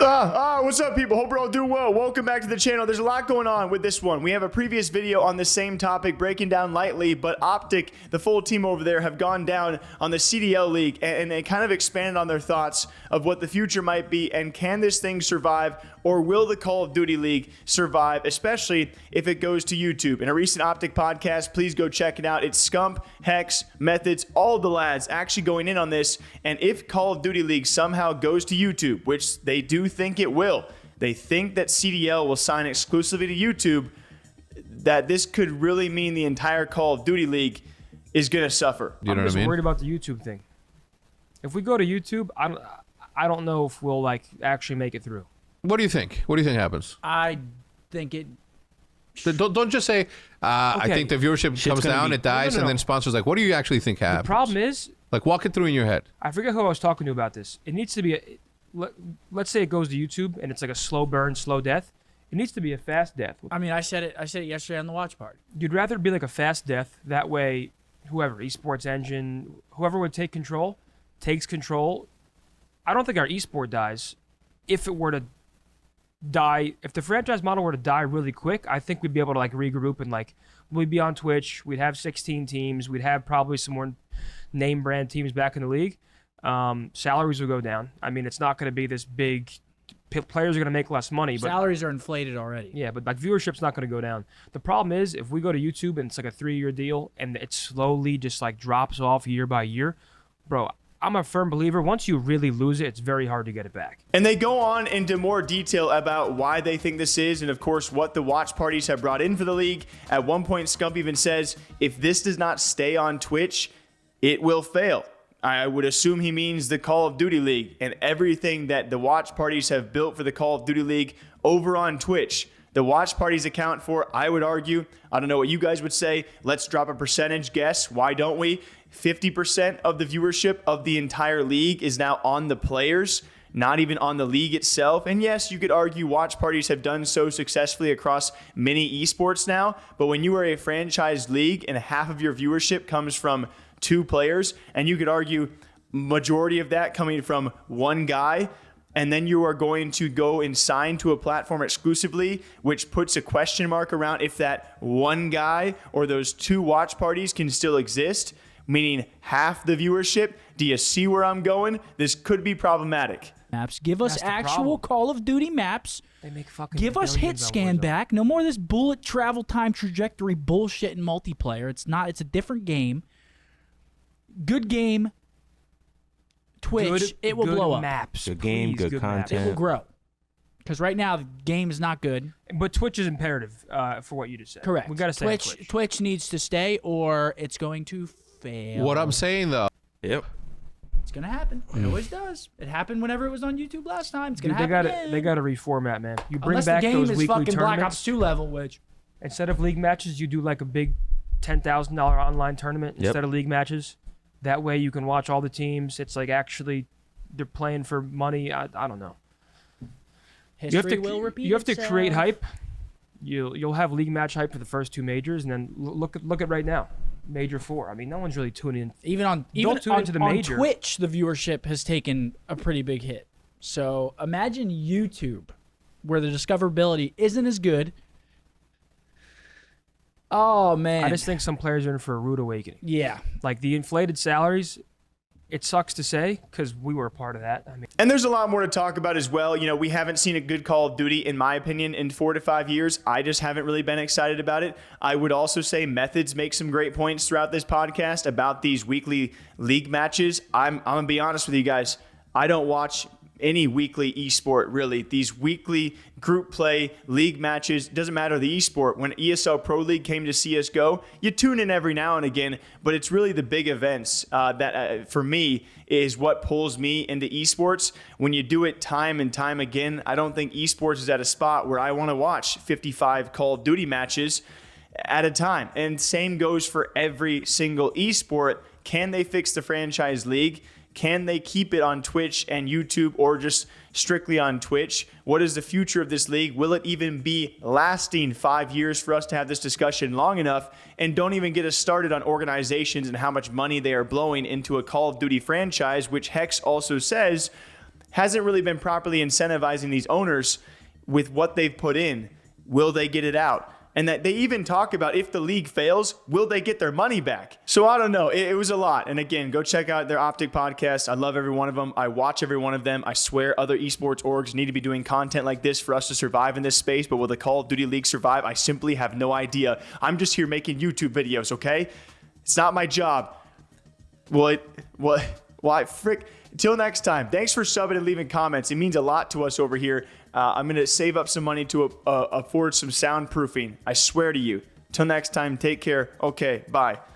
What's up, people? Hope we're all doing well. Welcome back to the channel. There's a lot going on with this one. We have a previous video on the same topic, breaking down lightly, but OpTic, the full team over there, have gone down on the CDL league, and they kind of expanded on their thoughts of what the future might be, and can this thing survive, or will the Call of Duty League survive, especially if it goes to YouTube. In a recent OpTic podcast, please go check it out. It's Scump, Hex, Methods, all of the lads actually going in on this, and if Call of Duty League somehow goes to YouTube, which they do think it will, they think that CDL will sign exclusively to YouTube, that this could really mean the entire Call of Duty League is going to suffer. I'm just worried about the YouTube thing. If we go to YouTube, I don't know if we'll actually make it through. What do you think? What do you think happens? I think it... Don't just say, I think the viewership comes down, it dies, and then sponsors like, what do you actually think happens? The problem is... Like, walk it through in your head. I forget who I was talking to about this. It needs to be... let's say it goes to YouTube, and it's like a slow burn, slow death. It needs to be a fast death. I mean, I said it yesterday on the watch party. You'd rather it be like a fast death. That way, whoever, esports engine, whoever would take control, takes control. I don't think our esport dies. If it were to die, if the franchise model were to die really quick, I think we'd be able to regroup and we'd be on Twitch. We'd have 16 teams. We'd have probably some more name brand teams back in the league. Salaries will go down. I mean, it's not going to be this big. Players are going to make less money. But salaries are inflated already. Yeah, but viewership's not going to go down. The problem is if we go to YouTube and it's like a 3-year deal and it slowly just drops off year by year, bro, I'm a firm believer, once you really lose it, it's very hard to get it back. And they go on into more detail about why they think this is, and of course, what the watch parties have brought in for the league. At one point, Scump even says, if this does not stay on Twitch, it will fail. I would assume he means the Call of Duty League and everything that the watch parties have built for the Call of Duty League over on Twitch. The watch parties account for, I would argue, I don't know what you guys would say, let's drop a percentage guess, why don't we? 50% of the viewership of the entire league is now on the players, not even on the league itself. And yes, you could argue watch parties have done so successfully across many esports now, but when you are a franchised league and half of your viewership comes from 2 players, and you could argue majority of that coming from one guy, and then you are going to go and sign to a platform exclusively, which puts a question mark around if that one guy or those 2 watch parties can still exist, meaning half the viewership. Do you see where I'm going? This could be problematic. Maps. Give us actual Call of Duty maps. They make fucking Give us hit scan back. No more of this bullet travel time trajectory bullshit in multiplayer. It's a different game. Good game. Twitch, it will blow up. Maps. Good game, Please, good content. It will grow. Because right now, the game is not good. But Twitch is imperative for what you just said. Correct. We got to say Twitch. Twitch needs to stay, or it's going to fail. What I'm saying, though. Yep. It's going to happen. It always does. It happened whenever it was on YouTube last time. It's going to happen again. They got to reformat, man. You bring Unless back the game those is weekly fucking Black tournaments. Ops 2 level, which... Instead of league matches, you do like a big $10,000 online tournament instead of league matches. That way you can watch all the teams. It's actually they're playing for money. I don't know. History will repeat You have to itself. create hype. You'll have league match hype for the first 2 majors, and then look at right now, Major 4. I mean, no one's really tuning in. Even on major. Twitch, the viewership has taken a pretty big hit. So imagine YouTube, where the discoverability isn't as good. Oh man, I just think some players are in for a rude awakening. Yeah, The inflated salaries. It sucks to say because we were a part of that. I mean, and there's a lot more to talk about as well. You know, we haven't seen a good Call of Duty, in my opinion, in 4 to 5 years. I just haven't really been excited about it. I would also say Methods make some great points throughout this podcast about these weekly league matches. I'm going to be honest with you guys. I don't watch any weekly esport, really. These weekly group play league matches, doesn't matter the esport. When ESL Pro League came to CSGO, you tune in every now and again, but it's really the big events that, for me, is what pulls me into esports. When you do it time and time again, I don't think esports is at a spot where I want to watch 55 Call of Duty matches at a time. And same goes for every single esport. Can they fix the franchise league? Can they keep it on Twitch and YouTube, or just strictly on Twitch? What is the future of this league? Will it even be lasting 5 years for us to have this discussion long enough? And don't even get us started on organizations and how much money they are blowing into a Call of Duty franchise, which Hex also says hasn't really been properly incentivizing these owners with what they've put in. Will they get it out? And that they even talk about if the league fails, will they get their money back? So I don't know. It was a lot. And again, go check out their OpTic podcast. I love every one of them. I watch every one of them. I swear other esports orgs need to be doing content like this for us to survive in this space. But will the Call of Duty League survive? I simply have no idea. I'm just here making YouTube videos, okay? It's not my job. Until next time, thanks for subbing and leaving comments. It means a lot to us over here. I'm going to save up some money to afford some soundproofing. I swear to you. Till next time, take care. Okay, bye.